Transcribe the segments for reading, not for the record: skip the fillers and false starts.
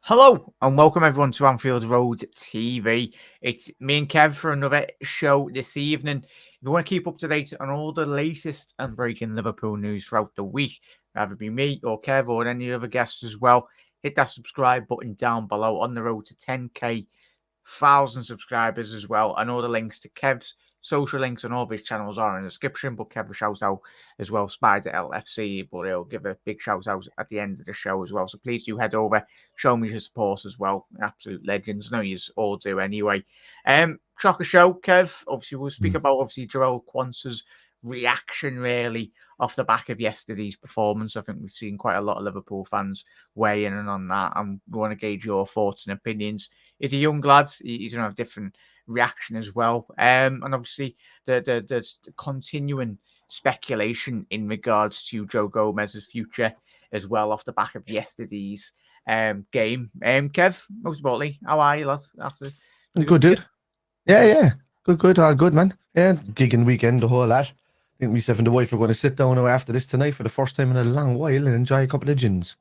Hello and welcome everyone to Anfield Road TV. It's me and Kev for another show this evening. If you want to keep up to date on all the latest and breaking Liverpool news throughout the week, whether it be me or Kev or any other guests as well, hit that subscribe button down below. On the road to 10k, 1,000 subscribers as well, and all the links to Kev's social links and all of his channels are in the description. But Kev a shout out as well, Spider LFC, but he'll give a big shout out at the end of the show as well. So please do head over, show me your support as well. Absolute legends. No, you all do anyway. Chocker show, Kev. Obviously, we'll speak about Jarell Quansah's reaction really off the back of yesterday's performance. I think we've seen quite a lot of Liverpool fans weigh in on that, and we want to gauge your thoughts and opinions. He's a young lad. He's going to have different reaction as well. And obviously the continuing speculation in regards to Joe Gomez's future as well off the back of yesterday's game. Kev, most importantly, how are you, lad? Good, dude. Yeah. Good. All good, man. Yeah, gigging weekend, the whole lot. I think myself and the wife are going to sit down now after this tonight for the first time in a long while and enjoy a couple of gins.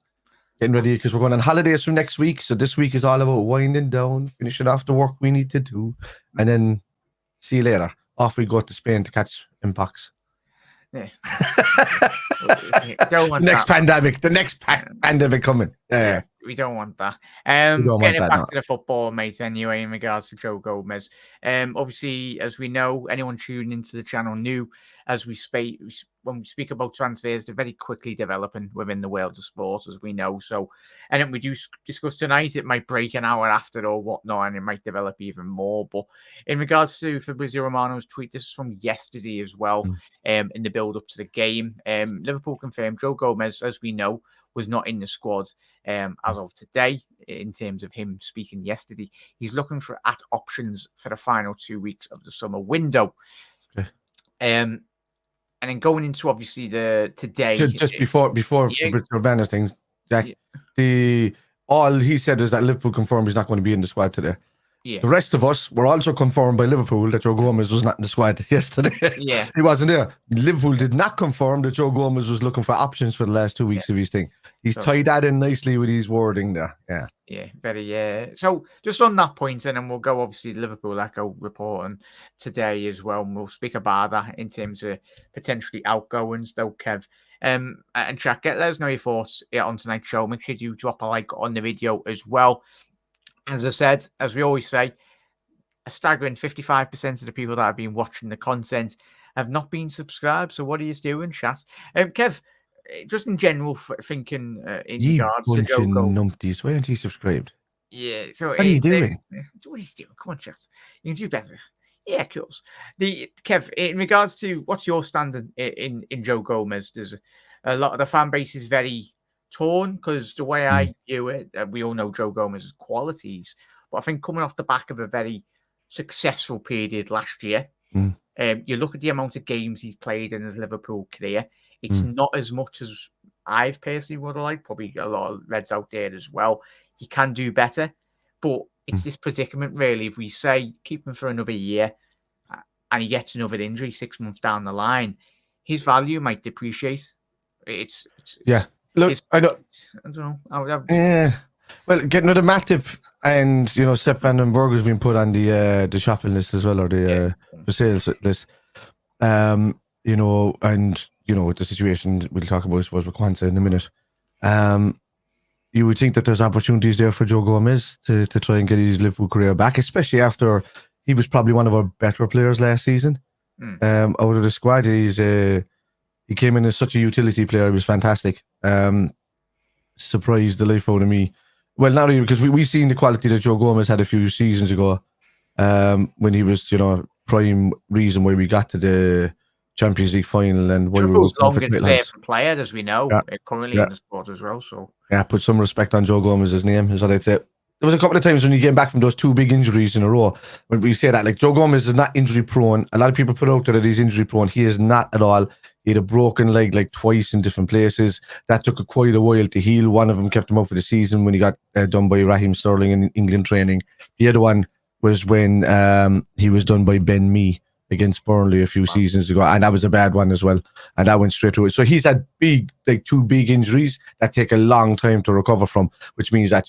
Getting ready because we're going on holidays from next week. So this week is all about winding down, finishing off the work we need to do, and then see you later. Off we go to Spain to catch Mpox. Yeah. The next pandemic coming. Yeah. We don't want that. Getting back to the football, mate, anyway, in regards to Joe Gomez. Obviously, as we know, anyone tuning into the channel knew, as when we speak about transfers, they're very quickly developing within the world of sport, as we know. So, and then we do discuss tonight, it might break an hour after or whatnot, and it might develop even more. But in regards to Fabrizio Romano's tweet, this is from yesterday as well, in the build-up to the game. Liverpool confirmed Joe Gomez, as we know, was not in the squad as of today. In terms of him speaking yesterday, he's looking for options for the final 2 weeks of the summer window. Okay. And then going into obviously the today, just before Fabrizio Romano things, Jack, all he said is that Liverpool confirmed he's not going to be in the squad today. Yeah. The rest of us were also confirmed by Liverpool that Joe Gomez was not in the squad yesterday. Yeah. He wasn't there. Liverpool did not confirm that Joe Gomez was looking for options for the last 2 weeks of his thing. He's tied that in nicely with his wording there. Yeah. Yeah, very. So just on that point, and then we'll go obviously Liverpool Echo reporting today as well. And we'll speak about that in terms of potentially outgoings, though, Kev. And Jack, let us know your thoughts on tonight's show. Make sure you drop a like on the video as well. As I said, as we always say, a staggering 55% of the people that have been watching the content have not been subscribed. So what are you doing, chat? Kev, just in general, thinking in regards to Joe numpties, why aren't you subscribed? Yeah. So what are you doing? What are you doing? Come on, chat. You can do better. Yeah, of course. Kev, in regards to what's your standard in Joe Gomez, there's a lot of the fan base is very torn because the way I view it, we all know Joe Gomez's qualities, but I think coming off the back of a very successful period last year, you look at the amount of games he's played in his Liverpool career, it's not as much as I've personally would have liked, probably a lot of Reds out there as well. He can do better, but it's this predicament really. If we say keep him for another year and he gets another injury 6 months down the line, his value might depreciate. Look, I don't know. Yeah. Well, getting rid of Matip and, Sepp van den Berg has been put on the shopping list as well, or the for sales list. And, the situation we'll talk about, I suppose, with Quansah in a minute. You would think that there's opportunities there for Joe Gomez to try and get his Liverpool career back, especially after he was probably one of our better players last season. Out of the squad, he came in as such a utility player. He was fantastic. Surprised the life out of me. Well, not even because we seen the quality that Joe Gomez had a few seasons ago when he was, prime reason why we got to the Champions League final and why we were longest player, as we know, currently in the sport as well. So put some respect on Joe Gomez's name, is what I'd say. There was a couple of times when he came back from those 2 big injuries in a row when we say that, like, Joe Gomez is not injury prone. A lot of people put out there that he's injury prone. He is not at all. He had a broken leg like twice in different places. That took quite a while to heal. One of them kept him out for the season when he got done by Raheem Sterling in England training. The other one was when he was done by Ben Mee against Burnley a few seasons ago, and that was a bad one as well, and that went straight to it. So he's had 2 big injuries that take a long time to recover from, which means that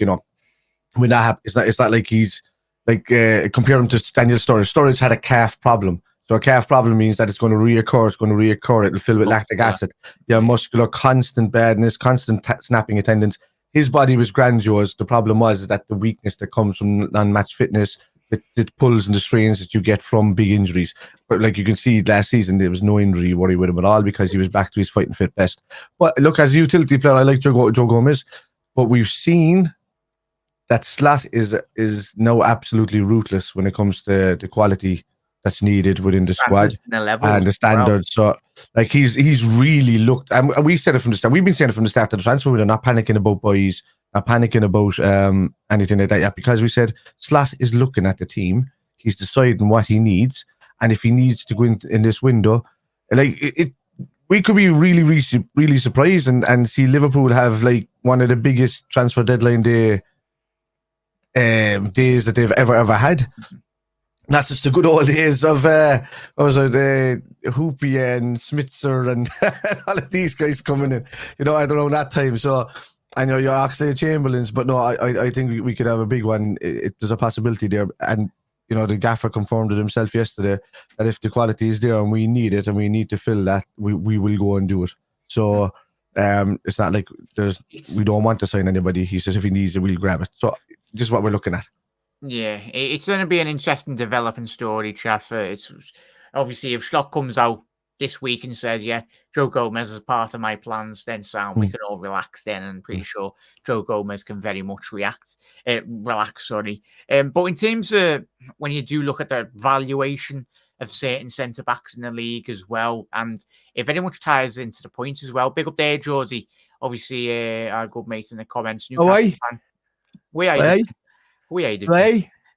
When that happens, it's not like he's like compare him to Daniel Sturridge. Sturridge had a calf problem. So a calf problem means that it's going to reoccur. It'll fill with lactic acid. Yeah, muscular, constant badness, constant snapping at tendons. His body was grandiose. The problem was that the weakness that comes from non-match fitness, the pulls and the strains that you get from big injuries. But like you can see last season, there was no injury worry with him at all because he was back to his fighting fit best. But look, as a utility player, I like Joe Gomez. But we've seen that Slot is now absolutely ruthless when it comes to the quality that's needed within the squad and the standards. So, like, he's really looked, and we said it from the start. We've been saying it from the start of the transfer window, not panicking about boys, not panicking about anything like that yet, because we said Slot is looking at the team, he's deciding what he needs, and if he needs to go in this window, like we could be really, really, really surprised and see Liverpool have like one of the biggest transfer deadline days that they've ever had. And that's just the good old days of Hoopy and Smitzer and all of these guys coming in, at around that time. So I know your Oxlade-Chamberlains, but no, I think we could have a big one. There's a possibility there, and the gaffer confirmed it himself yesterday that if the quality is there and we need it and we need to fill that, we will go and do it. So it's not like we don't want to sign anybody. He says if he needs it, we'll grab it. So this is what we're looking at. Yeah, it's going to be an interesting developing story, Tranfer. It's obviously if Slot comes out this week and says, "Yeah, Joe Gomez is part of my plans," then we can all relax. Then, and I'm pretty sure Joe Gomez can very much relax. Sorry. But in terms of when you do look at the valuation of certain centre backs in the league as well, and if anyone ties into the points as well, big up there, Geordie. Obviously, our good mate in the comments. Where are you?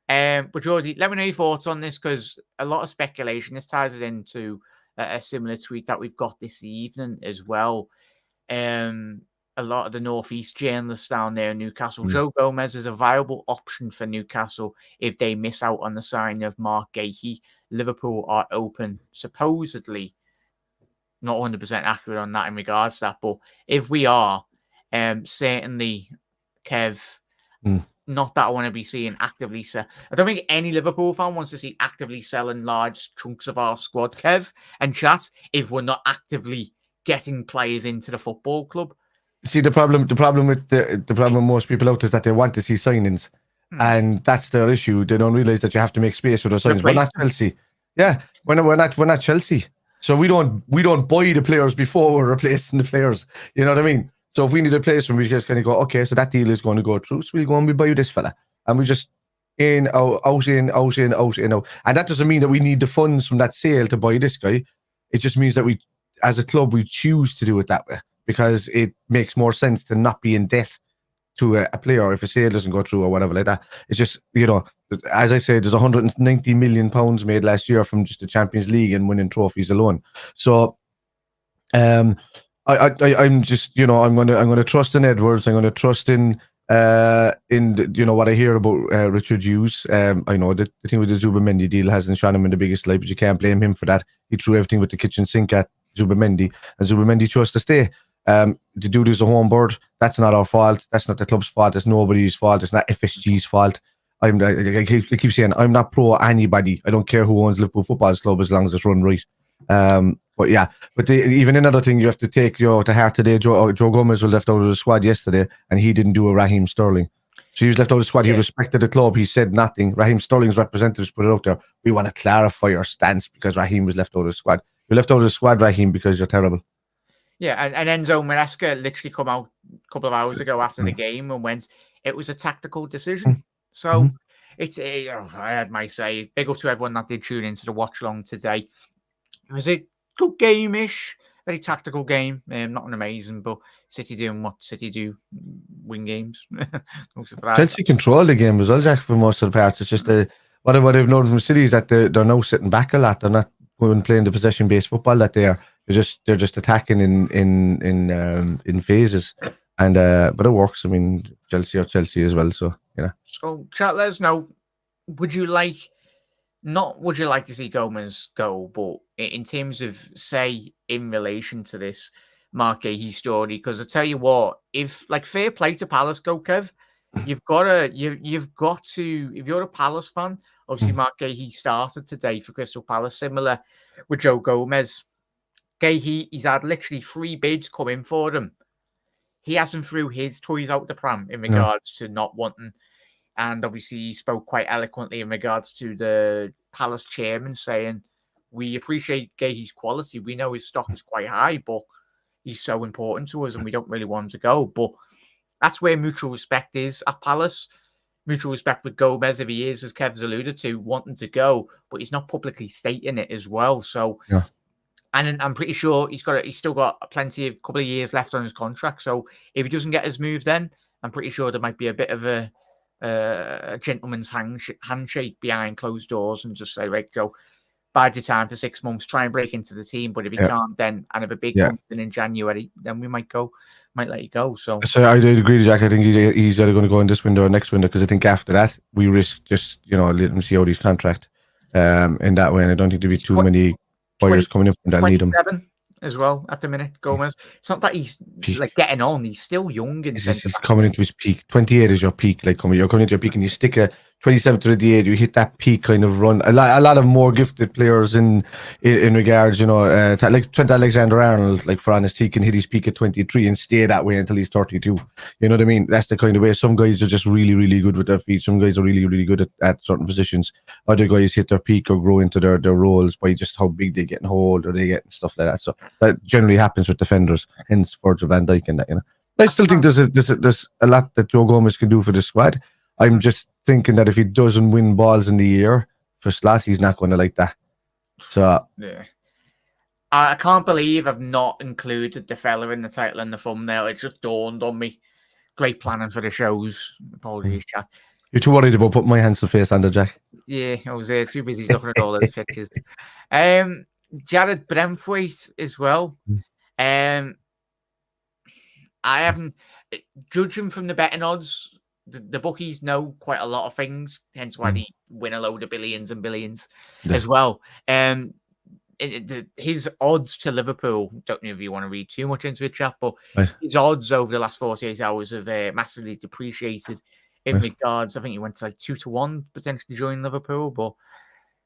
But Georgie, let me know your thoughts on this, because a lot of speculation. This ties it into a similar tweet that we've got this evening as well. A lot of the Northeast journalists down there in Newcastle. Joe Gomez is a viable option for Newcastle if they miss out on the signing of Mark Gahey. Liverpool are open, supposedly. Not 100% accurate on that in regards to that, but if we are, certainly, Kev. Not that I want to be seeing actively sell. I don't think any Liverpool fan wants to see actively selling large chunks of our squad, Kev, and chat, if we're not actively getting players into the football club. See, the problem with most people out is that they want to see signings, and that's their issue. They don't realize that you have to make space for those signings. We're not Chelsea. Yeah, we're not Chelsea. So we don't buy the players before we're replacing the players. You know what I mean? So if we need a replacement, we just kind of go, okay, so that deal is going to go through. So we'll go and we buy this fella. And we just in, out. And that doesn't mean that we need the funds from that sale to buy this guy. It just means that we, as a club, we choose to do it that way because it makes more sense to not be in debt to a player if a sale doesn't go through or whatever like that. It's just, as I said, there's 190 million pounds made last year from just the Champions League and winning trophies alone. So, I'm just, I'm going to trust in Edwards. I'm going to trust in what I hear about Richard Hughes. I know that the thing with the Zubamendi deal hasn't shone him in the biggest light, but you can't blame him for that. He threw everything with the kitchen sink at Zubamendi, and Zubamendi chose to stay. The dude is a home bird. That's not our fault. That's not the club's fault. It's nobody's fault. It's not FSG's fault. I keep saying I'm not pro anybody. I don't care who owns Liverpool Football Club as long as it's run right. But yeah, even another thing you have to take to heart today, Joe Gomez was left out of the squad yesterday, and he didn't do a Raheem Sterling. So he was left out of the squad. Yeah. He respected the club. He said nothing. Raheem Sterling's representatives put it out there. We want to clarify our stance because Raheem was left out of the squad. You're left out of the squad, Raheem, because you're terrible. Yeah, and Enzo Maresca literally come out a couple of hours ago after the game and went, it was a tactical decision. So I had my say. Big up to everyone that did tune into the watch long today. It was a good game-ish, very tactical game. Not an amazing, but City doing what City do, win games. No surprise. Chelsea controlled the game as well, Jack, for most of the parts. It's just what I've known from City is that they're now sitting back a lot. They're not going playing the possession-based football that they are. They're just attacking in phases, and but it works. I mean, Chelsea are Chelsea as well. So yeah. So chat, let us know. Would you like to see Gomez go, but in terms of, say, in relation to this Mark Gahey story, because I tell you what, if, like, fair play to Palace, go Kev, you've got to, if you're a Palace fan, obviously Mark Gahey started today for Crystal Palace, similar with Joe Gomez. Gahey, he's had literally 3 bids come in for him. He hasn't threw his toys out the pram in regards to not wanting. And obviously, he spoke quite eloquently in regards to the Palace chairman saying, we appreciate Gahey's quality. We know his stock is quite high, but he's so important to us and we don't really want him to go. But that's where mutual respect is at Palace. Mutual respect with Gomez, if he is, as Kev's alluded to, wanting to go, but he's not publicly stating it as well. So, and I'm pretty sure he's still got a couple of years left on his contract. So if he doesn't get his move, then I'm pretty sure there might be a bit of a gentleman's handshake behind closed doors and just say, right, go, bide your time for 6 months, try and break into the team. But if he can't, then and have a big month in January, then we might let you go. So I did agree, Jack. I think he's either going to go in this window or next window, because I think after that we risk just let him see out his contract in that way. And I don't think there'll be too many buyers coming in from that need him as well at the minute. Gomez, it's not that he's like getting on; he's still young. And he's coming into his peak. 28 is your peak. Like you're coming into your peak, and you stick a 27 to 28, you hit that peak kind of run. A lot of more gifted players in regards, like Trent Alexander-Arnold, like for honest, he can hit his peak at 23 and stay that way until he's 32. You know what I mean? That's the kind of way. Some guys are just really, really good with their feet. Some guys are really, really good at certain positions. Other guys hit their peak or grow into their roles by just how big they get and how old or they get and stuff like that. So that generally happens with defenders, hence Virgil van Dijk and that, I still think there's a lot that Joe Gomez can do for the squad. I'm just thinking that if he doesn't win balls in the year for Slot, he's not going to like that. So I can't believe I've not included the fella in the title and the thumbnail. It just dawned on me. Great planning for the shows. Apologies, chat. You're too worried about putting my handsome face under, Jack. Yeah, I was too busy looking at all those pictures. Jared Brentwaite as well. I haven't, judging from the betting odds, the bookies know quite a lot of things, hence why they win a load of billions and billions as well. His odds to Liverpool, don't know if you want to read too much into it, chat, but his odds over the last 48 hours have massively depreciated in regards. I think he went to like 2-1 potentially join Liverpool. But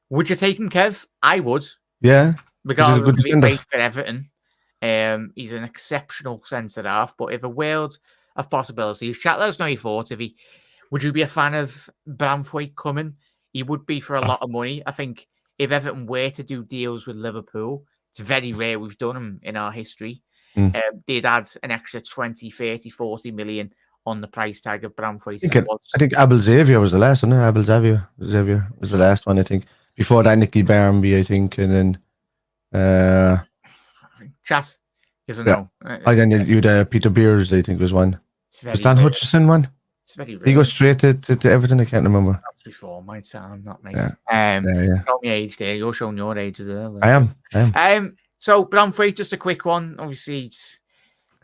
would you take him, Kev? I would. Yeah. Regardless of he plays for Everton. He's an exceptional centre half, but if a world of possibilities, chat, let us know your thoughts. Would you be a fan of Brantwaite coming? He would be for a lot of money. I think if Everton were to do deals with Liverpool, it's very rare we've done them in our history. They'd add an extra 20, 30, 40 million on the price tag of Brantwaite. I think Abel Xavier was the last one. Abel Xavier was the last one, I think. Before that, Nicky Barmby, I think, and then chat. Yes or no? And then you'd Peter Beers, I think, was one. Was Dan Hutchison one? It's very rare. He goes straight to Everton. I can't remember. That's before my time. Not nice. Show me age there. You're showing your age as well. I am. So Brantwaite, just a quick one. Obviously,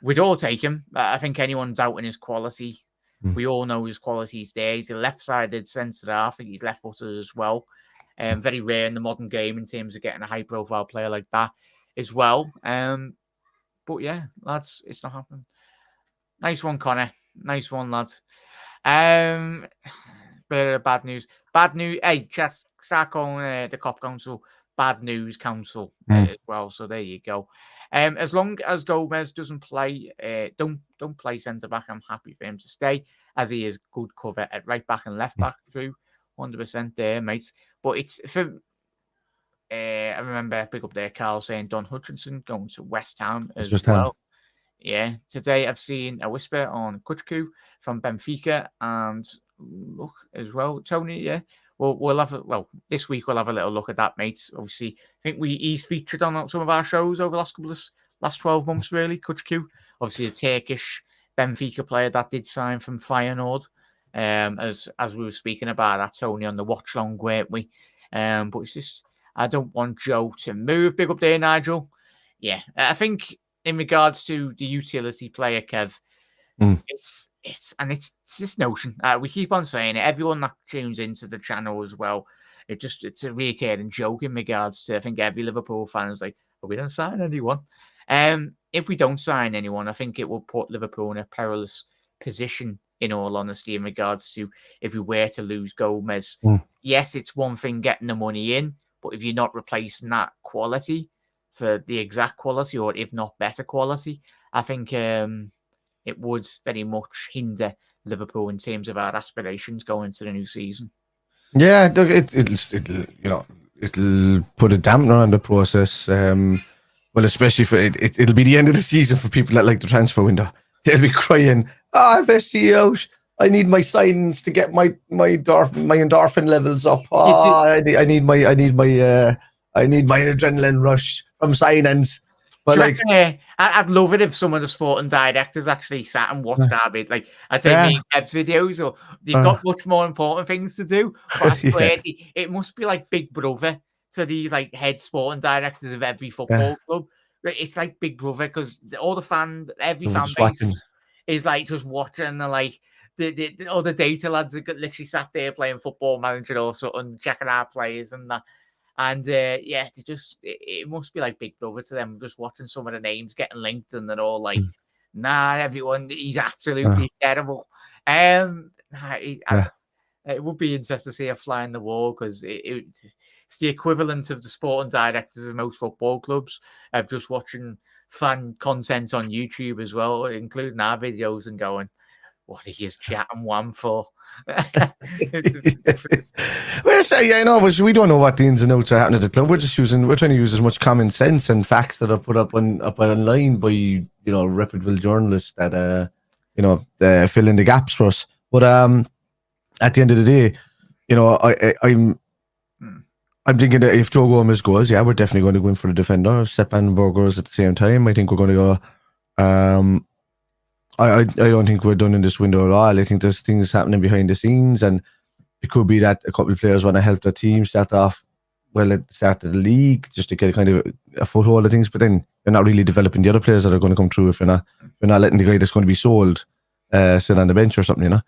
we'd all take him. I think anyone's doubting his quality. We all know his quality is there. He's a left-sided centre half. I think he's left-footed as well. Very rare in the modern game in terms of getting a high-profile player like that as well. But yeah, lads, it's not happening. Nice one, Connor. Nice one, lads. Bit of bad news. Bad news. Hey, chat, start calling the Cop Council Bad News Council as well. So there you go. As long as Gomez doesn't play, don't play centre back. I'm happy for him to stay, as he is good cover at right back and left back. True, 100% there, mates. But it's for. I remember pick up there, Carl saying Don Hutchinson going to West Ham as well. Yeah, today I've seen a whisper on Kuchku from Benfica and look as well, Tony. Yeah, we'll have this week we'll have a little look at that, mate. Obviously, I think he's featured on some of our shows over the last 12 months, really. Kuchku, obviously a Turkish Benfica player that did sign from Feyenoord. As we were speaking about that, Tony, on the watch long, weren't we? But it's just I don't want Joe to move. Big up there, Nigel. Yeah, I think. In regards to the utility player, Kev, it's this notion. We keep on saying it. Everyone that tunes into the channel as well, it's a recurring joke in regards to. I think every Liverpool fan is like, "Oh, we don't sign anyone." If we don't sign anyone, I think it will put Liverpool in a perilous position in all honesty, in regards to if we were to lose Gomez. Yes, it's one thing getting the money in, but if you're not replacing that quality for the exact quality, or if not better quality, I think it would very much hinder Liverpool in terms of our aspirations going into the new season. Yeah, it'll put a dampener on the process. Well, especially for it'll be the end of the season for people that like the transfer window. They'll be crying, I've SG out. I need my signings to get my endorphin levels up. I need my adrenaline rush from signings. But I'd love it if some of the sporting directors actually sat and watched our bit. Like, I'd say me and Kev videos, or they've got much more important things to do. But I swear it must be like Big Brother to these like head sporting directors of every football club. It's like Big Brother, because all the every fan base is like just watching, and like all the data lads that literally sat there playing Football Manager or something, checking our players and that. And it must be like Big Brother to them, just watching some of the names getting linked, and they're all like, nah, everyone, he's absolutely terrible. It would be interesting to see a fly in the wall, because it's the equivalent of the sporting directors of most football clubs of just watching fan content on YouTube as well, including our videos, and going, what are you chatting one for? Well, we don't know what the ins and outs are happening at the club. We're trying to use as much common sense and facts that are put up online by reputable journalists that fill in the gaps for us. But at the end of the day, I'm thinking that if Joe Gomez goes, we're definitely going to go in for the defender. Sepp Burgers at the same time. I think we're going to go. I don't think we're done in this window at all. I think there's things happening behind the scenes, and it could be that a couple of players want to help their team start off well at the start of the league, just to get kind of a foothold of things. But then you're not really developing the other players that are going to come through if you're not letting the guy that's going to be sold sit on the bench or something.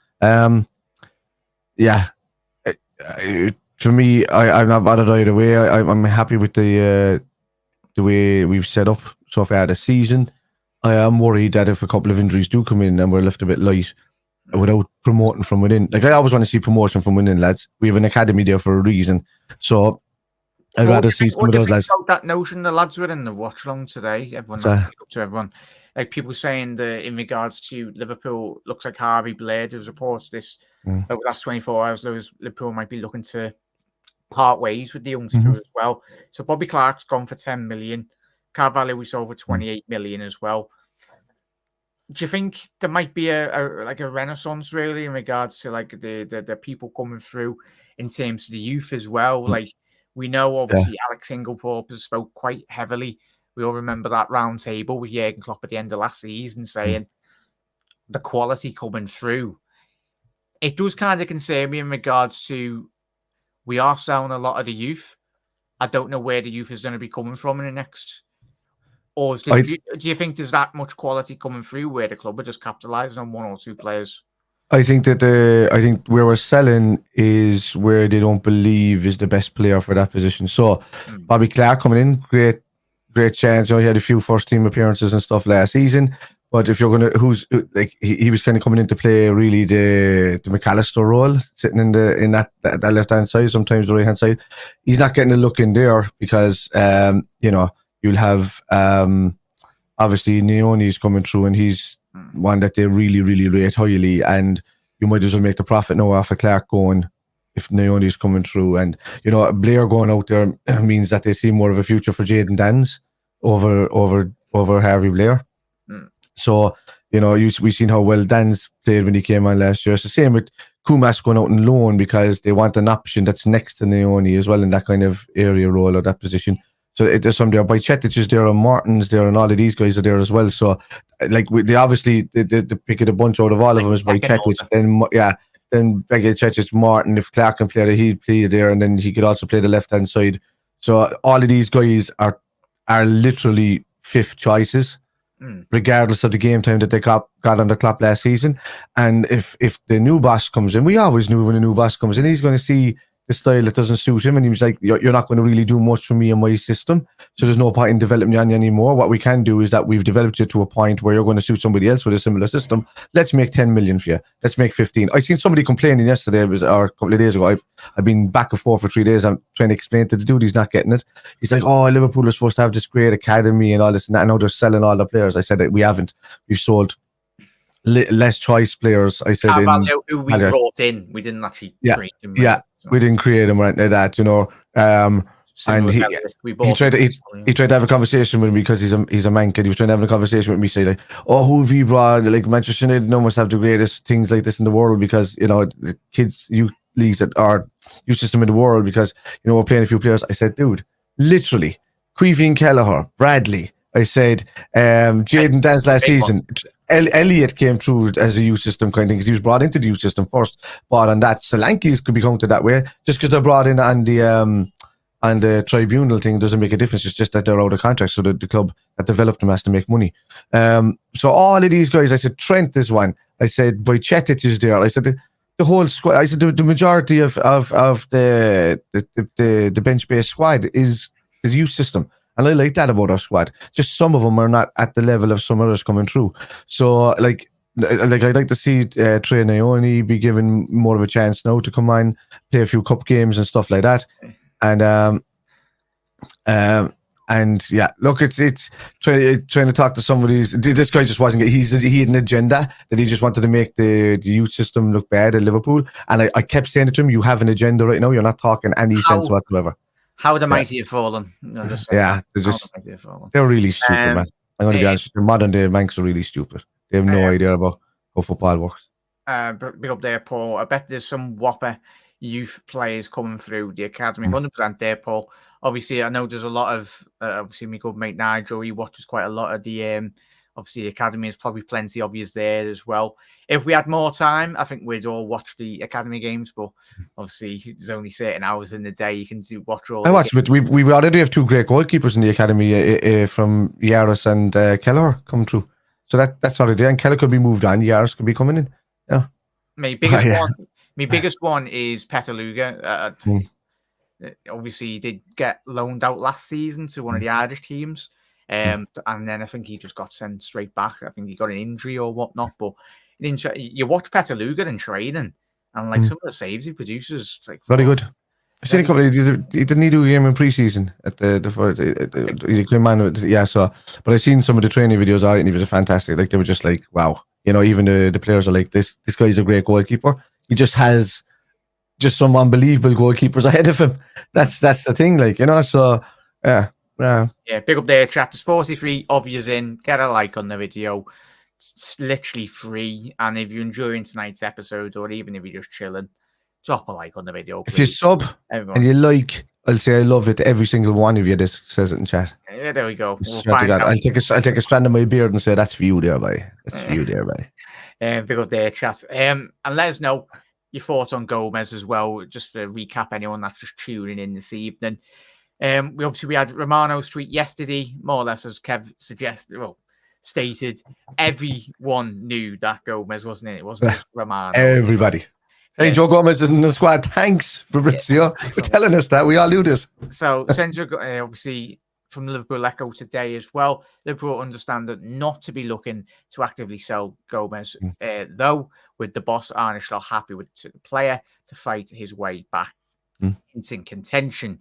For me, I'm not bothered either way. I'm happy with the way we've set up so far this season. I am worried that if a couple of injuries do come in and we're left a bit light without promoting from within. Like, I always want to see promotion from within, lads. We have an academy there for a reason. So I'd rather see some of those lads. About that notion, the lads were in the watch long today. Everyone, like people saying that in regards to Liverpool, looks like Harvey Blair, there's reports this over the last 24 hours, Liverpool might be looking to part ways with the youngster as well. So Bobby Clark's gone for 10 million. Carvalho we sold for 28 million as well. Do you think there might be a renaissance really in regards to like the people coming through in terms of the youth as well? Like, we know obviously Alex Inglepope has spoke quite heavily. We all remember that round table with Jurgen Klopp at the end of last season saying the quality coming through. It does kind of concern me in regards to we are selling a lot of the youth. I don't know where the youth is going to be coming from in the next. Or do you think there's that much quality coming through where the club are just capitalising on one or two players? I think where we're selling is where they don't believe is the best player for that position. So Bobby Clark coming in, great chance. He had a few first team appearances and stuff last season. But if you're gonna, he was kind of coming in to play really the McAllister role, sitting in that left hand side, sometimes the right hand side. He's not getting a look in there because you'll have obviously Neoni's coming through, and he's one that they really, really rate highly, and you might as well make the profit now off of Clark going if Neoni's coming through. And Blair going out there means that they see more of a future for Jayden Danns over Harvey Blair. So we've seen how well Dan's played when he came on last year. It's the same with Kumas going out on loan because they want an option that's next to Neoni as well in that kind of area role or that position. So there's some there. Bajcetic is there, and Martin's there, and all of these guys are there as well. So they obviously the pick of the bunch out of all of them is Bajcetic. Then Bajcetic, Martin. If Clark can play there, he'd play there, and then he could also play the left hand side. So all of these guys are literally fifth choices, regardless of the game time that they got under Klopp last season. And if the new boss comes in, we always knew when a new boss comes in, he's going to see the style that doesn't suit him, and he was like, "You're not going to really do much for me and my system, so there's no point in developing you anymore. What we can do is that we've developed you to a point where you're going to suit somebody else with a similar system. Let's make 10 million for you. Let's make 15." I seen somebody complaining yesterday, or a couple of days ago. I've been back and forth for 3 days. I'm trying to explain to the dude, he's not getting it. He's like, "Oh, Liverpool are supposed to have this great academy and all this and that. I know they're selling all the players." I said that we haven't. We've sold less choice players. I said who we brought in, we didn't actually create them. Yeah, so. We didn't create them right like that, and he tried to have a conversation with me because he's a man kid. He was trying to have a conversation with me, say like, "Oh, who have you brought? Like Manchester United must have the greatest things like this in the world because the kids youth leagues that are youth system in the world because we're playing a few players." I said, "Dude, literally, Queeveen Kelleher, Bradley." I said, Jaden Dance last season. Elliot came through as a youth system kind of thing because he was brought into the youth system first. But on that, Solanke's could be counted that way. Just because they're brought in on the tribunal thing doesn't make a difference. It's just that they're out of contract, so the club that developed them has to make money. So all of these guys, I said, Trent is one. I said, Bajcetic is there. I said, the whole squad. I said, the majority of the bench-based squad is youth system. And I like that about our squad. Just some of them are not at the level of some others coming through. So, I'd like to see Trey Naoni be given more of a chance now to come on, play a few cup games and stuff like that. And yeah, look, it's trying to talk to somebody. This guy just wasn't. He had an agenda that he just wanted to make the youth system look bad at Liverpool. And I kept saying it to him, "You have an agenda right now. You're not talking any sense whatsoever." How the mighty have fallen. They're really stupid, man. I'm going to be honest. The modern day Mancs are really stupid. They have no idea about how football works. Big up there, Paul. I bet there's some whopper youth players coming through the academy. 100% there, Paul. Obviously, I know there's a lot of obviously my good mate Nigel. He watches quite a lot of the obviously the academy is probably plenty obvious there as well. If we had more time, I think we'd all watch the academy games, but obviously there's only certain hours in the day you can watch all. I watch it. We already have two great goalkeepers in the academy from Yaris and Kelleher coming through. So that's already there. And Kelleher could be moved on. Yaris could be coming in. Yeah. My biggest one is Petaluga. Obviously, he did get loaned out last season to one of the Irish teams. And then I think he just got sent straight back. I think he got an injury or whatnot. But you watch Petaluga in training, and some of the saves he produces, it's like very good. I've seen a couple. He didn't do a game in preseason at he came on. Yeah, so but I seen some of the training videos and he was fantastic. Like they were just like, wow, even the players are like, this guy's a great goalkeeper. He just has some unbelievable goalkeepers ahead of him. That's the thing, so yeah. Yeah, pick up there, chat. There's 43 of yous in. Get a like on the video. It's literally free. And if you're enjoying tonight's episode, or even if you're just chilling, drop a like on the video. Please. If you sub and you like, I'll say I love it to every single one of you that says it in chat. Yeah, there we go. I'll take a strand of my beard and say, "That's for you there, boy. That's for you there, boy." Pick up there, chat. And let us know your thoughts on Gomez as well. Just to recap, anyone that's just tuning in this evening. We had Romano's tweet yesterday, more or less as Kev stated. Everyone knew that Gomez, wasn't it? It wasn't just Romano. Everybody. Hey, Joe Gomez is in the squad. Thanks, Fabrizio, for telling us that. We all knew this. So, Sensor, obviously, from the Liverpool Echo today as well, Liverpool understand that not to be looking to actively sell Gomez, though, with the boss, Arne Slot, happy with the player to fight his way back into contention.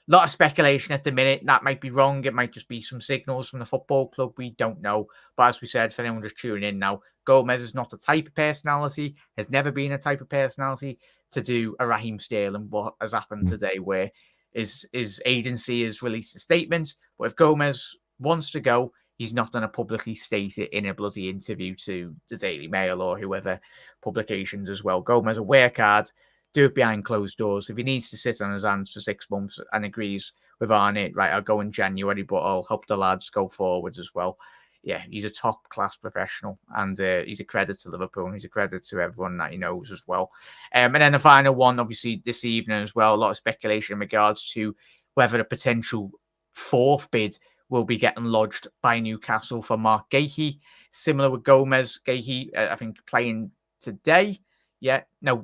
A lot of speculation at the minute. That might be wrong. It might just be some signals from the football club. We don't know. But as we said, for anyone just tuning in now, Gomez is not the type of personality, has never been a type of personality to do a Raheem Sterling, what has happened today, where his agency has released a statement. But if Gomez wants to go, he's not going to publicly state it in a bloody interview to the Daily Mail or whoever publications as well. Gomez, a work hard, do it behind closed doors. If he needs to sit on his hands for 6 months and agrees with Arne, right, I'll go in January, but I'll help the lads go forwards as well. Yeah, he's a top-class professional, and he's a credit to Liverpool, and he's a credit to everyone that he knows as well. And then the final one, obviously, this evening as well, a lot of speculation in regards to whether a potential fourth bid will be getting lodged by Newcastle for Mark Gahey. Similar with Gomez. Gahey, I think, playing today.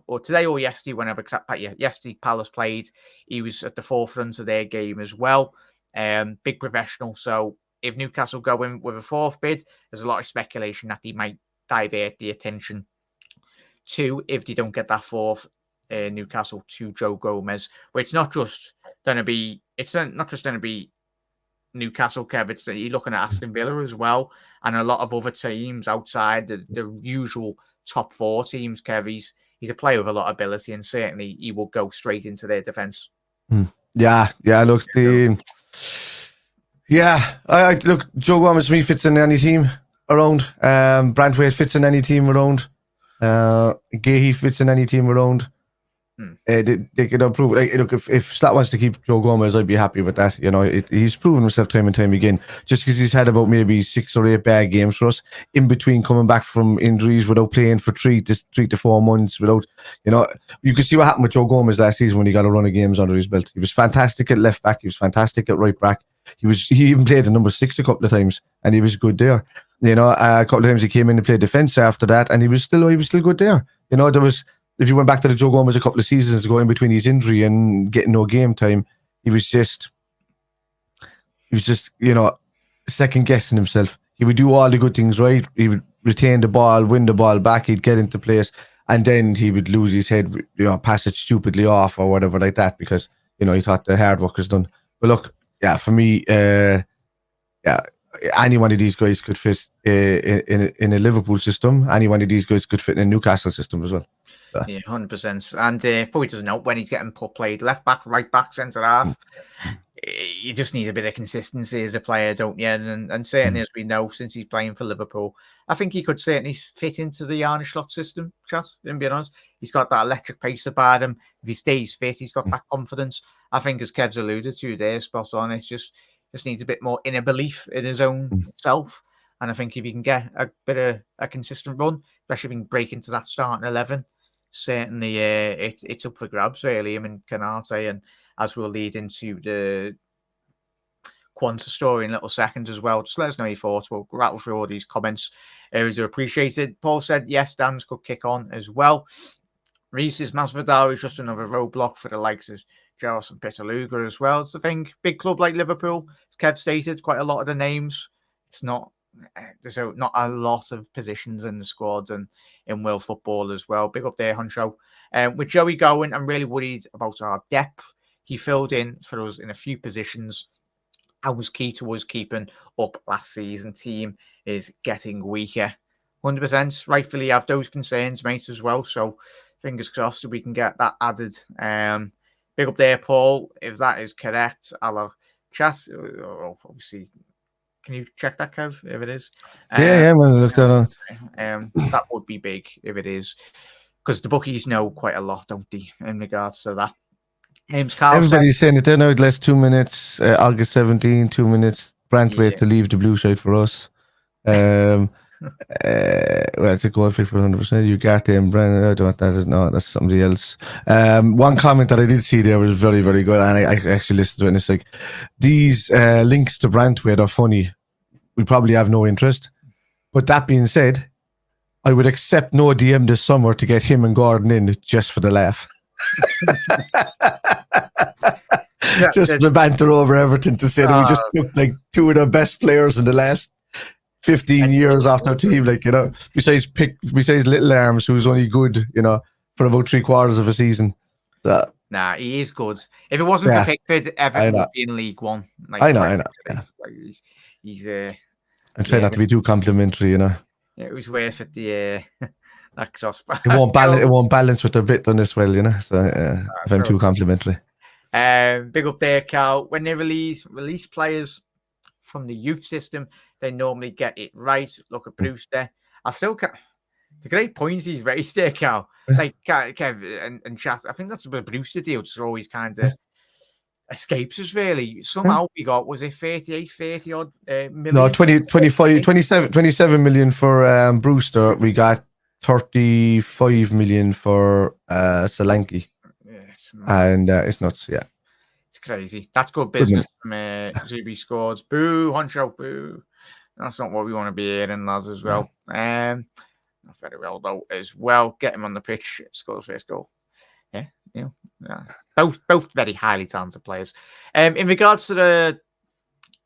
or today or yesterday, whenever yesterday Palace played, he was at the forefront of their game as well. Big professional. So if Newcastle go in with a fourth bid, there's a lot of speculation that they might divert the attention to, if they don't get that fourth, Newcastle, to Joe Gomez. Where it's not just going to be Newcastle, Kev. It's you're looking at Aston Villa as well, and a lot of other teams outside the usual top four teams. Kev, he's a player with a lot of ability, and certainly he will go straight into their defence. Yeah. Look, look, Joe Gomez to me fits in any team around. Branthwaite fits in any team around. Gahey fits in any team around. They could improve. Look, if Slot wants to keep Joe Gomez, I'd be happy with that. He's proven himself time and time again. Just because he's had about maybe 6 or 8 bad games for us in between coming back from injuries without playing for 3 to 4 months. Without, you can see what happened with Joe Gomez last season when he got a run of games under his belt. He was fantastic at left back. He was fantastic at right back. He even played at number 6 a couple of times, and he was good there. A couple of times he came in and played defence after that, and he was still good there. If you went back to the Joe Gomez a couple of seasons ago in between his injury and getting no game time, he was just second guessing himself. He would do all the good things right. He would retain the ball, win the ball back. He'd get into place, and then he would lose his head, pass it stupidly off or whatever like that because he thought the hard work was done. But look, for me, any one of these guys could fit in a Liverpool system. Any one of these guys could fit in a Newcastle system as well. So. Yeah, 100%. And probably doesn't help when he's getting played left back, right back, centre half. You just need a bit of consistency as a player, don't you? And certainly, as we know, since he's playing for Liverpool, I think he could certainly fit into the Arne Slot system, Chas, in being honest. He's got that electric pace about him. If he stays fit, he's got that confidence. I think, as Kev's alluded to there, spot on, it's just needs a bit more inner belief in his own self. And I think if he can get a bit of a consistent run, especially if he can break into that starting 11, certainly it's up for grabs, really. I mean, Canate, and as we'll lead into the Quansah story in a little second as well, just let us know your thoughts. We'll rattle through all these comments. Those are appreciated. Paul said, yes, Dan's could kick on as well. Reese's Masvidal is just another roadblock for the likes of Jarell and Pitaluga as well. It's the thing, big club like Liverpool, as Kev stated, quite a lot of the names. There's not a lot of positions in the squad and in world football as well. Big up there, Honcho. With Joey going, I'm really worried about our depth. He filled in for us in a few positions and was key to us keeping up last season. Team is getting weaker. 100%. Rightfully have those concerns, mate, as well. So fingers crossed we can get that added. Big up there, Paul. If that is correct, I'll chat. Obviously, can you check that, Kev, if it is? I'm going to look that up. That would be big if it is, because the bookies know quite a lot, don't they, in regards to that. Everybody's saying it there now. Less 2 minutes. August 17, 2 minutes. Branthwaite to leave the blue side for us. Well, it's a goal fit for 100%. You got them, Brandon. I don't know what that is. No, that's somebody else. One comment that I did see there was very, very good, and I actually listened to it, and it's like, these links to Branthwaite are funny. We probably have no interest. But that being said, I would accept no DM this summer to get him and Gordon in just for the laugh. Just the banter over Everton to say that we just took like 2 of the best players in the last 15 years off their team, besides Little Arms, who's only good, for about 3/4 of a season. So, nah, he is good. If it wasn't for Pickford, Everton would be in League One. I know. Yeah. He's I'm trying not to be too complimentary, it was worth it. That crossbar. It won't balance with the bit done as well, So if I'm too complimentary. Big up there, Carl. When they release players from the youth system, they normally get it right. Look at Brewster. It's a great point he's raised there, Carl. Like Kev and chat. I think that's the Brewster deal. Just always kind of escapes us, really. Somehow we got, was it 30 odd million? No, 27 million for Brewster. We got 35 million for Solanke. And it's nuts, yeah. It's crazy. That's good business from Zubi Scores. Boo, Honcho, boo. That's not what we want to be hearing, lads, as well. Not very well, though, as well. Get him on the pitch, score the first goal. Yeah, both very highly talented players. In regards to the,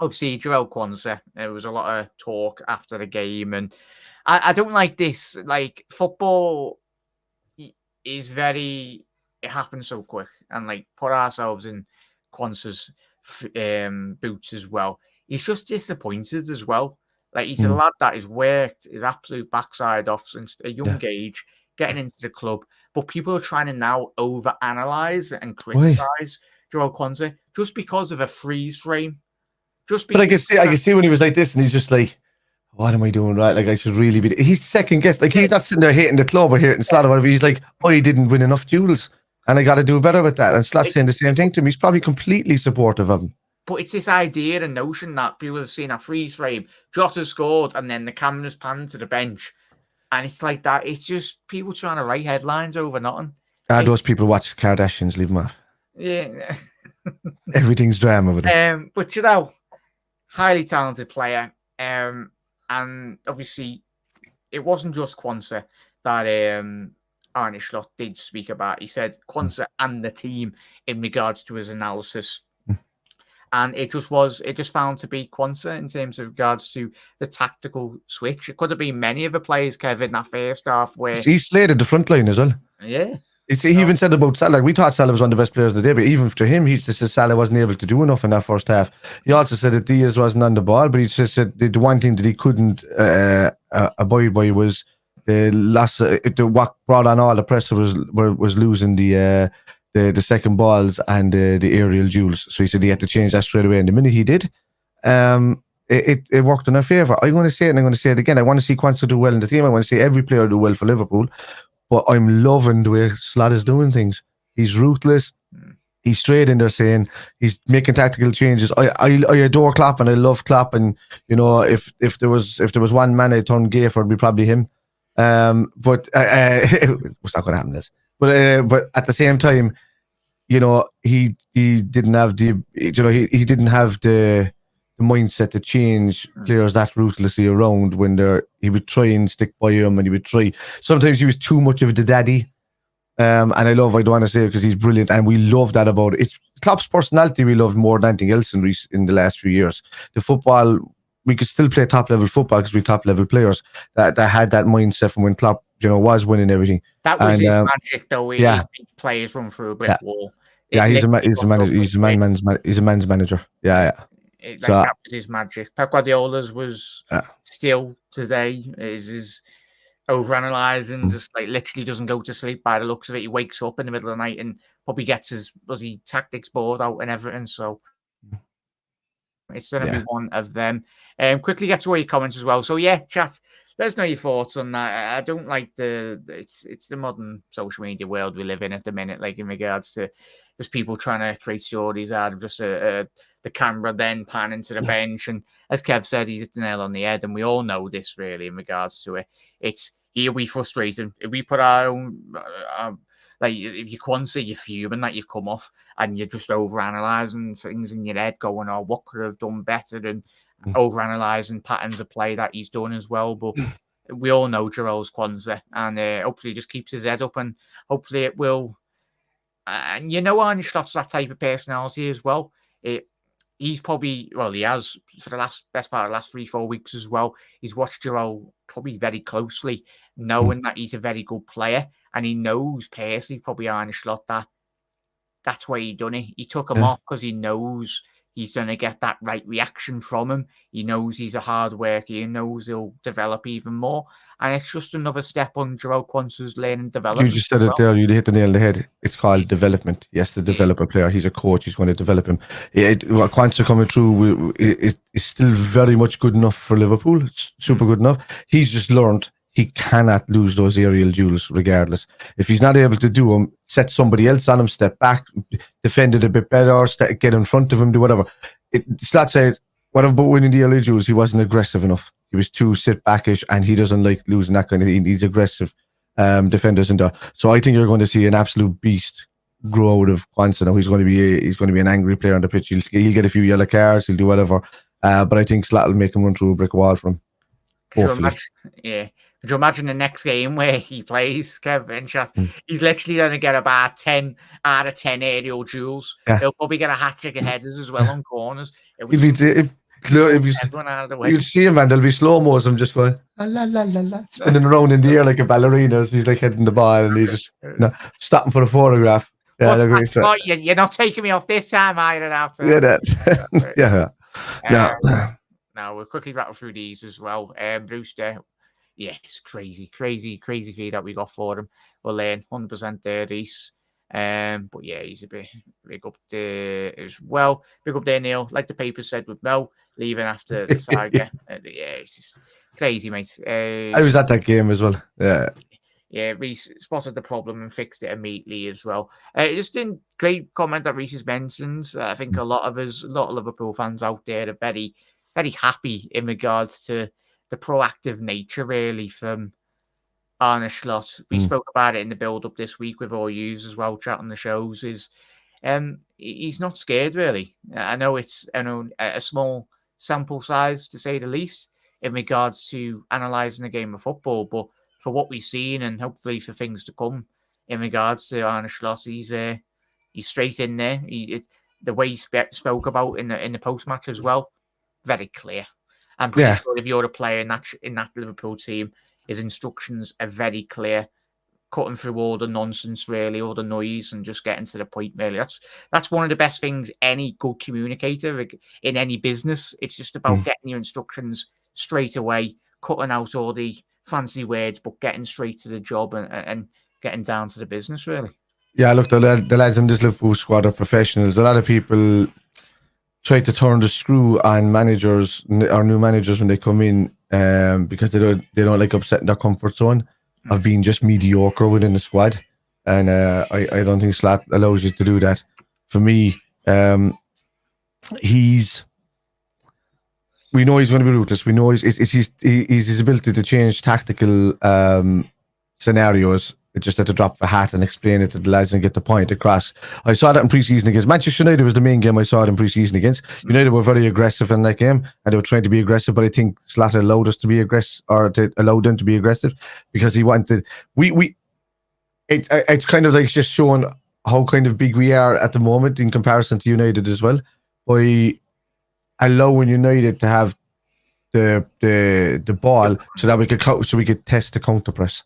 obviously, Jarell Quansah, there was a lot of talk after the game, and I don't like this. Like, football is very, it happens so quick, and like put ourselves in Quansah's boots as well. He's just disappointed as well. Like, he's a lad that has worked his absolute backside off since a young age, getting into the club, but people are trying to now overanalyze and criticize Jarell Quansah just because of a freeze frame. But I can see when he was like this, and he's just like, what am I doing right? Like, I should really be. He's second guessed. Like, he's not sitting there hating the club or hating Slot or whatever. He's like, he didn't win enough duels, and I got to do better with that. And Slot's saying the same thing to him. He's probably completely supportive of him. But it's this idea and notion that people have seen a freeze frame, Jota scored, and then the camera's panned to the bench. And it's like that. It's just people trying to write headlines over nothing. Those people watch Kardashians, leave them off. Yeah. Everything's drama with him. But, highly talented player. And obviously, it wasn't just Quansah that Arne Slot did speak about. He said Quansah and the team in regards to his analysis. And it just found to be Quansah in terms of regards to the tactical switch. It could have been many of the players, Kevin, that first half where he slated the front line as well. Yeah. He even said about Salah, like, we thought Salah was one of the best players of the day, but even for him, he just said Salah wasn't able to do enough in that first half. He also said that Diaz wasn't on the ball, but he just said the one thing that he couldn't abide by was the loss. What brought on all the pressure was losing the second balls and the aerial duels. So he said he had to change that straight away. And the minute he did, it worked in our favour. I'm going to say it, and I'm going to say it again. I want to see Quansah do well in the team. I want to see every player do well for Liverpool. But I'm loving the way Slot is doing things. He's ruthless. He's straight in there saying he's making tactical changes. I adore Klopp and I love Klopp. And if there was one man I'd turn gay for, it'd be probably him. But it's not going to happen. This. But at the same time, he didn't have he didn't have the mindset to change players that ruthlessly around when he would try and stick by him, and he would try. Sometimes he was too much of the daddy. And I don't want to say it because he's brilliant, and we love that about it. It's Klopp's personality we love more than anything else in the last few years. The football, we could still play top level football because we're top level players that had that mindset from when Klopp, was winning everything. That was his magic, though. Players run through a brick wall. He's a man's manager. Yeah. That was his magic. Pep Guardiola's was still today is overanalyzing, just like literally doesn't go to sleep by the looks of it. He wakes up in the middle of the night and probably gets his tactics board out and everything. So it's going to be one of them. Quickly get to all your comments as well. So chat. Let us know your thoughts on that. I don't like it's the modern social media world we live in at the minute, like in regards to just people trying to create stories out of just the camera then panning to the bench. And as Kev said, he's hit the nail on the head, and we all know this really in regards to it. It'll be frustrating. If we put our own, if you Quansah, you're fuming that you've come off and you're just overanalyzing things in your head going, what could I have done better, and overanalyzing patterns of play that he's done as well. But we all know Jarell's Quansah, and hopefully he just keeps his head up, and hopefully it will. And Arne Slot's that type of personality as well. He's probably, he has for the best part of the last 3-4 weeks as well. He's watched Jarell probably very closely, knowing that he's a very good player, and he knows personally, probably Arne Slot, that's why he done it. He took him off because he knows he's going to get that right reaction from him. He knows he's a hard worker. He knows he'll develop even more. And it's just another step on Jarell Quansah's learning development. You just said it there. You hit the nail on the head. It's called development. Yes, to develop a player. He's a coach. He's going to develop him. Quansah coming through is still very much good enough for Liverpool. It's super good enough. He's just learned he cannot lose those aerial duels regardless. If he's not able to do them, set somebody else on him, step back, defend it a bit better, get in front of him, do whatever. Slot said, what about winning the aerial duels? He wasn't aggressive enough. He was too sit-backish, and he doesn't like losing that kind of thing. He needs aggressive defenders in there. So I think you're going to see an absolute beast grow out of Quansah now. He's going to be an angry player on the pitch. He'll get a few yellow cards. He'll do whatever. But I think Slot will make him run through a brick wall from him. Hopefully. Could you imagine the next game where he plays, Kevin? He's literally going to get about 10 out of 10 aerial duels. Yeah. He'll probably get a hat-trick of headers as well on corners. Everyone out of the way. You'll see him, man. There'll be slow-mos of him just going, la, la, la, la, spinning around in the air like a ballerina as he's like hitting the ball, and he's just stopping for a photograph. Yeah, you're not taking me off this time, either. After yeah, that. Yeah. Now we'll quickly rattle through these as well. Brewster, it's crazy fee that we got for him. We'll learn 100% there, Reese. But yeah, he's a big up there as well. Big up there, Neil. Like the paper said with Mel leaving after the Saga. It's just crazy, mate. I was at that game as well. Yeah. Yeah, Reese spotted the problem and fixed it immediately as well. Just in great comment that Reese has mentioned. I think a lot of Liverpool fans out there are very, very happy in regards to the proactive nature, really, from Arne Slot. We spoke about it in the build-up this week with all yous as well, chatting the shows. He's not scared, really. I know it's a small sample size, to say the least, in regards to analysing a game of football, but for what we've seen and hopefully for things to come in regards to Arne Slot, he's straight in there. The way he spoke about in the post match as well, very clear. I'm pretty sure if you're a player in that Liverpool team, his instructions are very clear, cutting through all the nonsense, really, all the noise, and just getting to the point. Really, that's one of the best things any good communicator in any business. It's just about getting your instructions straight away, cutting out all the fancy words, but getting straight to the job and getting down to the business, really. Yeah, look, the lads in this Liverpool squad are professionals. A lot of people try to turn the screw on managers or new managers when they come in, because they don't like upsetting their comfort zone of being just mediocre within the squad. And I don't think Slot allows you to do that. For me, we know he's going to be ruthless. We know it's his ability to change tactical scenarios, just at the drop of a hat, and explain it to the lads and get the point across. I saw that in pre-season against Manchester United. Was the main game I saw it in pre-season against. United were very aggressive in that game, and they were trying to be aggressive, but I think Slot allowed us to be aggressive, or to allow them to be aggressive, because he wanted. It's kind of like just showing how kind of big we are at the moment in comparison to United as well, by allowing United to have the ball so that we could test the counter press.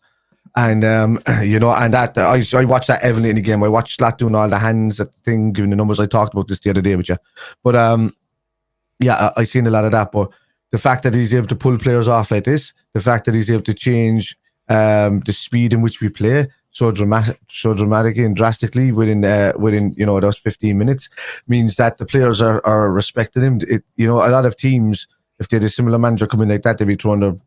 And and that I watched that heavily in the game. I watched Slot doing all the hands at the thing, giving the numbers. I talked about this the other day with you, but I seen a lot of that. But the fact that he's able to pull players off like this, the fact that he's able to change the speed in which we play so dramatically and drastically within those 15 minutes, means that the players are respecting him. A lot of teams, if they had a similar manager coming like that, they'd be throwing their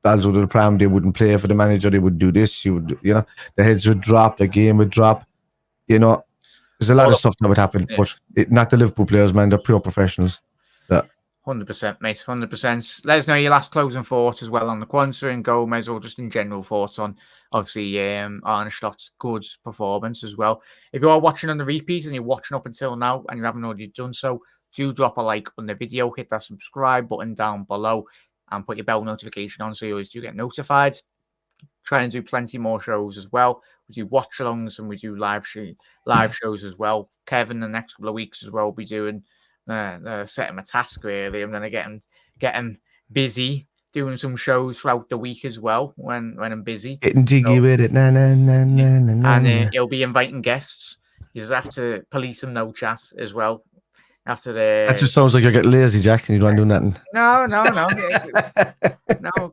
balls over the pram. They wouldn't play for the manager. They would do this. The heads would drop. The game would drop. There's a lot of stuff that would happen, but not the Liverpool players, man. They're pure professionals. So. 100%, mate. 100%. Let us know your last closing thoughts as well on the Quansah and Gomez, or just in general thoughts on, obviously, Arne Slot's good performance as well. If you are watching on the repeat and you're watching up until now and you haven't already done so, do drop a like on the video, hit that subscribe button down below, and put your bell notification on so you always do get notified. Try and do plenty more shows as well. We do watch-alongs and we do live shows as well. Kevin, the next couple of weeks as well, will be doing set him a task, really. I'm going to get him busy doing some shows throughout the week as well when I'm busy. Getting jiggy with it. And he'll be inviting guests. You just have to police him, no chat as well. After that just sounds like you're getting lazy, Jack, and you don't do nothing. No. No,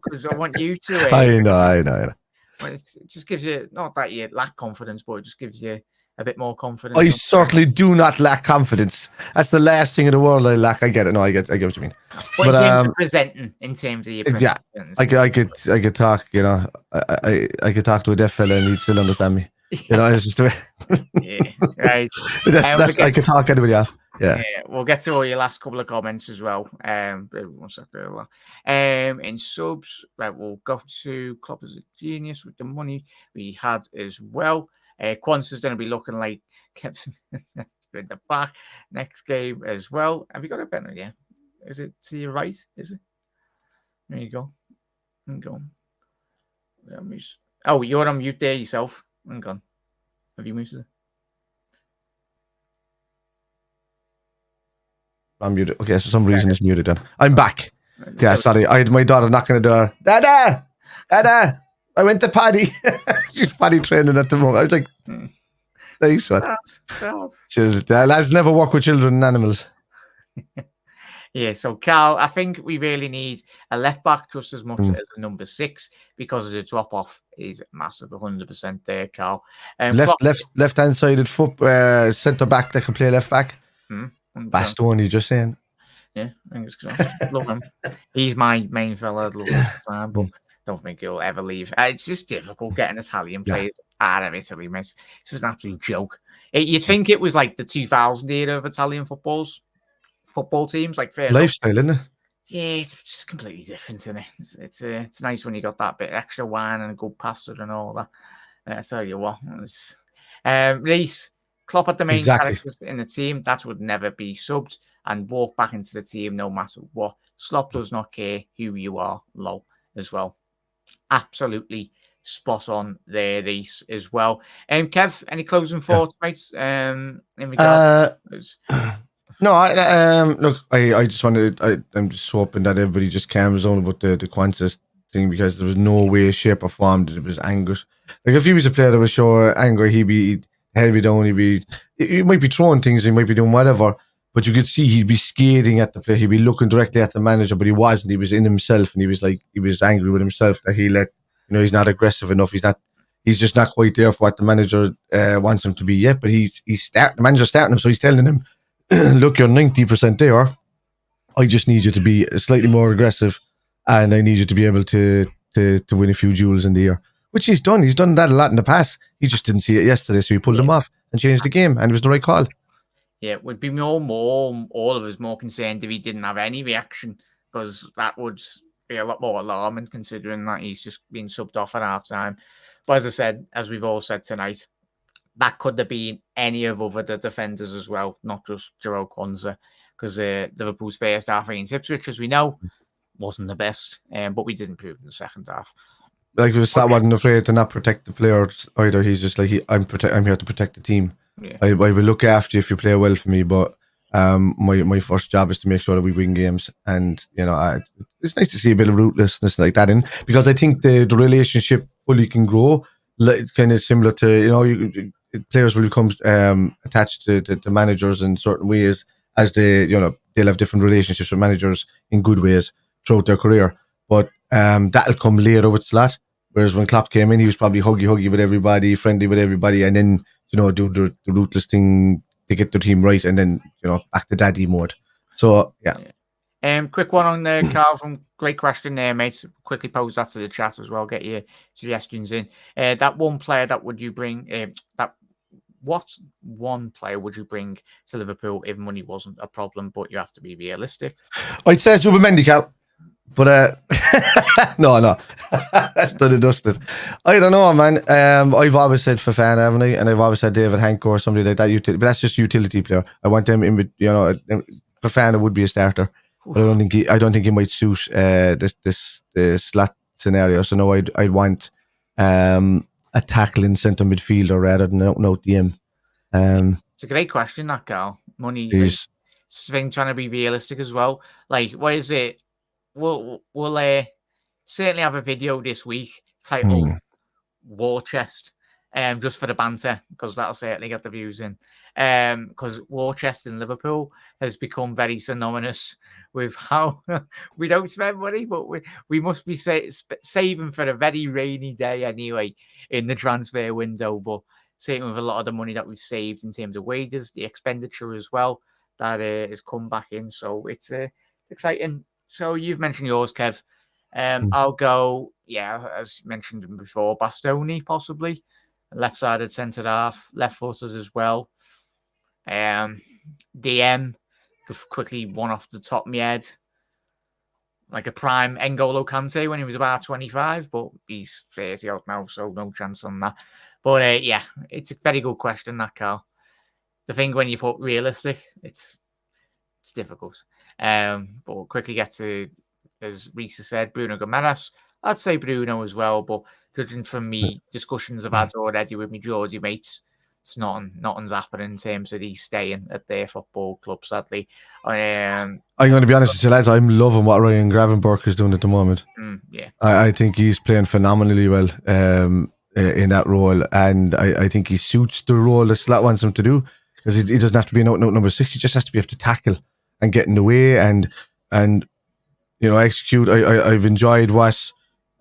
because I want you to. I know. Well, it just gives you, not that you lack confidence, but it just gives you a bit more confidence. I certainly do not lack confidence. That's the last thing in the world I lack. I get it. No, I get what you mean. But in terms of presenting, in terms of your presentations. Yeah, I could talk. I could talk to a deaf fella and he'd still understand me. It's just the way. Yeah, right. I could talk anybody off. Yeah, we'll get to all your last couple of comments as well. 1 second. In subs, right, we'll go to Klopp as a genius with the money we had as well. Quansah's going to be looking like kept in the back next game as well. Have you got a better? Yeah, is it to your right? Is it? There you go. Oh, you're on mute there yourself. Hang on. Have you muted? I'm muted. Okay, so for some reason it's muted then. I'm back. Yeah, sorry. I had my daughter knocking the door. Dada! Dada! I went to potty. She's potty training at the moment. I was like, nice one. Lads never work with children and animals. Yeah, so Carl, I think we really need a left back just as much as a number 6 because of the drop off is massive, 100% there, Carl. Left hand sided foot centre back that can play left back. Bastoni, just saying. Yeah, love him. He's my main fella. I'd love this time, but don't think he'll ever leave. It's just difficult getting Italian players out of Italy, mate. It's just an absolute joke. You'd think it was like the 2000 era of Italian football teams, like fair lifestyle, isn't it? Yeah, it's just completely different, isn't it? It's nice when you got that bit extra wine and a good pasta and all that. I tell you what, Reece, Klopp at the main characters in the team, that would never be subbed and walk back into the team no matter what. Slot does not care who you are, low as well. Absolutely spot on there, Reece, as well. Kev, any closing thoughts, mate? In regards No, look, I just wanted, I'm just hoping that everybody just calms down about the Quansah thing, because there was no way, shape or form that it was Angus. Like, if he was a player that was showing anger, he'd be down, he might be throwing things, he might be doing whatever, but you could see he'd be skating at the player, he'd be looking directly at the manager, but he wasn't, he was in himself, and he was angry with himself that he's not aggressive enough, he's just not quite there for what the manager wants him to be yet, but the manager's starting him, so he's telling him, look, you're 90% there. I just need you to be slightly more aggressive, and I need you to be able to win a few duels in the air, which he's done. He's done that a lot in the past. He just didn't see it yesterday, so he pulled him off and changed the game, and it was the right call. Yeah, it would be all of us more concerned if he didn't have any reaction, because that would be a lot more alarming considering that he's just been subbed off at half time. But as I said, as we've all said tonight, that could have been any of the defenders as well, not just Jarell Quansah, because Liverpool's first half against Ipswich, as we know, wasn't the best, but we did improve in the second half. Like, Slot wasn't afraid to not protect the players either. He's just like, I'm here to protect the team. Yeah. I will look after you if you play well for me, but my first job is to make sure that we win games. And it's nice to see a bit of ruthlessness like that in, because I think the relationship fully can grow. It's kind of similar to players will become attached to managers in certain ways, as they'll have different relationships with managers in good ways throughout their career. But that'll come later with Slot. Whereas when Klopp came in, he was probably huggy with everybody, friendly with everybody, and then do the ruthless thing to get the team right, and then back to daddy mode. So yeah. Quick one on there, Carl. From great question there, mate. Quickly pose that to the chat as well. Get your suggestions in. That one player that would you bring? What one player would you bring to Liverpool if money wasn't a problem, but you have to be realistic? I'd say Zubimendi, Cal. But no, that's done and dusted. I don't know, man. I've always said Fofana, haven't I? And I've always said David Hanko or somebody like that. But that's just utility player. I want them in. Fofana would be a starter, but I don't think he might suit this Slot scenario. So no, I'd want a tackling centre midfielder rather than out DM. It's a great question, that, Carl. Money is trying to be realistic as well. Like, what is it? We'll certainly have a video this week titled War Chest, just for the banter, because that'll certainly get the views in. Because War Chest in Liverpool has become very synonymous with how we don't spend money, but we must be saving for a very rainy day anyway in the transfer window. But same with a lot of the money that we've saved in terms of wages, the expenditure as well, that has come back in. So it's exciting. So you've mentioned yours, Kev. I'll go, as mentioned before, Bastoni possibly, left-sided centre half, left-footed as well. DM, quickly one off the top of my head, like a prime N'Golo Kante when he was about 25, but he's 30 odd now, so no chance on that. But it's a very good question, that, Carl. The thing when you put realistic, it's difficult. But we'll quickly get to, as Reece said, Bruno Gomes, I'd say Bruno as well, but judging from me discussions I've had already with me Geordie mates, it's nothing's happening in terms of he's staying at their football club, sadly. I'm going to be honest with you, lads. I'm loving what Ryan Gravenberch is doing at the moment. Yeah, I think he's playing phenomenally well in that role, and I think he suits the role that Slot wants him to do, because he doesn't have to be an out-and-out number 6. He just has to be able to tackle and get in the way and execute. I've enjoyed what,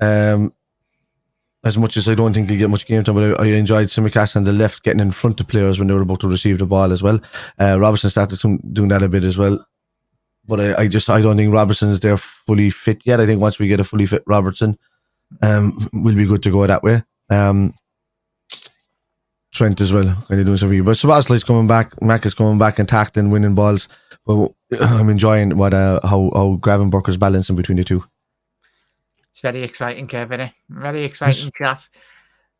as much as I don't think he'll get much game time, but I enjoyed Simicast on the left getting in front of players when they were about to receive the ball as well. Robertson started doing that a bit as well. But I don't think Robertson's there fully fit yet. I think once we get a fully fit Robertson, we'll be good to go that way. Trent as well, kind of doing something. But Sabasly's coming back, Mac is coming back and tackling, winning balls. But I'm enjoying how Gravenberch is balancing between the two. It's very exciting, Kevin. Very exciting chat.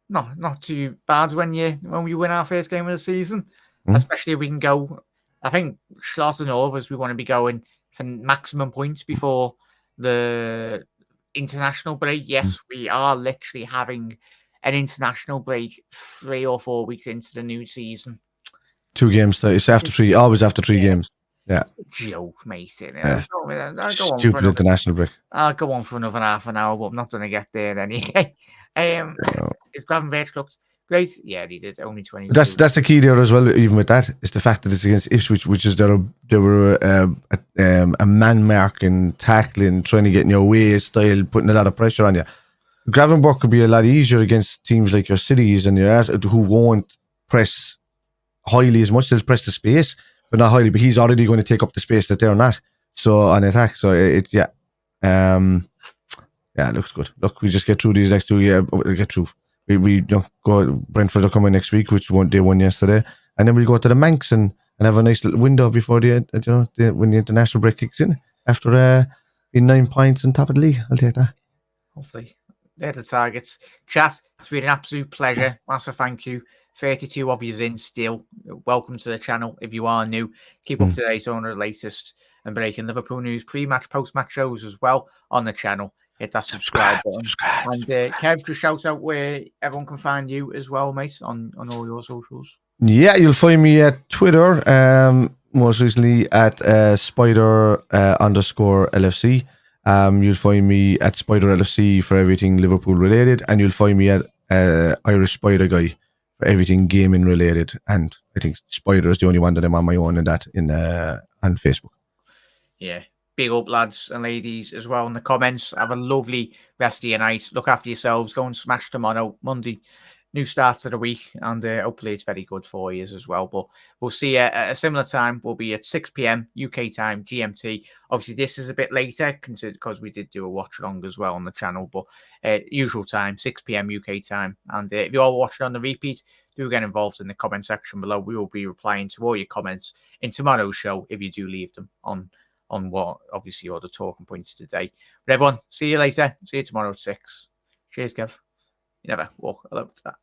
Not too bad when we win our first game of the season, especially if we can go. I think Slot and others, we want to be going for maximum points before the international break. Yes, we are literally having an international break 3 or 4 weeks into the new season. 2 games. It's after 3. Always after 3 games. Yeah. Joke, mate. Stupid international break. I'll go on for another half an hour, but I'm not going to get there anyway. Is Gravenberch looked great? Yeah, he did. Only 20. That's the key there as well. Even with that, is the fact that it's against Ipswich, which is they were a man marking, tackling, trying to get in your way style, putting a lot of pressure on you. Gravenberch could be a lot easier against teams like your Cities and your who won't press highly as much. They'll press the space, but not highly. But he's already going to take up the space that they're not. So on attack, so it's it looks good. Look, we just get through these next 2. Yeah, we'll get through. We go. Brentford are coming next week, which they won yesterday, and then we'll go to the Manx and have a nice little window before when the international break kicks in. After being 9 points on top of the league, I'll take that. Hopefully, they're the targets. Chat, it's been an absolute pleasure. Massive thank you. 32 of you in still. Welcome to the channel. If you are new, keep up to date on the latest and breaking Liverpool news, pre-match, post-match shows as well on the channel. Hit that subscribe button. And Kev, just shout out where everyone can find you as well, mate, on all your socials. Yeah, you'll find me at Twitter, most recently at Spider_LFC. You'll find me at Spider LFC for everything Liverpool related, and you'll find me at Irish Spider Guy for everything gaming related. And I think Spider is the only one that I'm on my own in that on Facebook. Yeah. Big up, lads and ladies, as well in the comments. Have a lovely rest of your night. Look after yourselves. Go and smash tomorrow, Monday. New start to the week. And hopefully it's very good for you as well. But we'll see you at a similar time. We'll be at 6 p.m. UK time, GMT. Obviously, this is a bit later because we did do a watch along as well on the channel. But usual time, 6 p.m. UK time. And if you are watching on the repeat, do get involved in the comment section below. We will be replying to all your comments in tomorrow's show if you do leave them on what obviously are the talking points today. But everyone, see you later. See you tomorrow at 6. Cheers, Kev. You never walk alone to that.